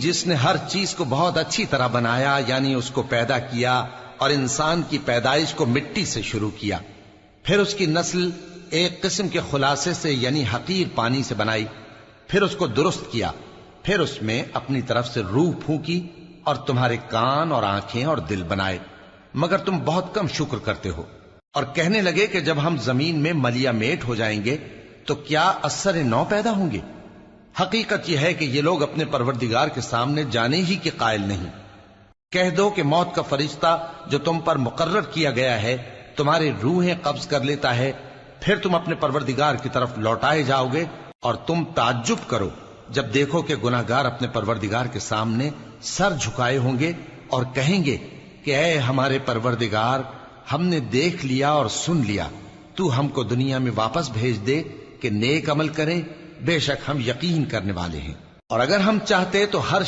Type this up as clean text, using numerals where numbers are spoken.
جس نے ہر چیز کو بہت اچھی طرح بنایا، یعنی اس کو پیدا کیا اور انسان کی پیدائش کو مٹی سے شروع کیا، پھر اس کی نسل ایک قسم کے خلاصے سے یعنی حقیر پانی سے بنائی، پھر اس کو درست کیا، پھر اس میں اپنی طرف سے روح پھونکی اور تمہارے کان اور آنکھیں اور دل بنائے، مگر تم بہت کم شکر کرتے ہو۔ اور کہنے لگے کہ جب ہم زمین میں ملیا میٹ ہو جائیں گے تو کیا اثر نو پیدا ہوں گے؟ حقیقت یہ ہے کہ یہ لوگ اپنے پروردگار کے سامنے جانے ہی کے قائل نہیں۔ کہہ دو کہ موت کا فرشتہ جو تم پر مقرر کیا گیا ہے تمہاری روحیں قبض کر لیتا ہے، پھر تم اپنے پروردگار کی طرف لوٹائے جاؤ گے، اور تم تعجب کرو جب دیکھو کہ گناہگار اپنے پروردگار کے سامنے سر جھکائے ہوں گے اور کہیں گے کہ اے ہمارے پروردگار، ہم نے دیکھ لیا اور سن لیا، تو ہم کو دنیا میں واپس بھیج دے کہ نیک عمل کریں، بے شک ہم یقین کرنے والے ہیں۔ اور اگر ہم چاہتے تو ہر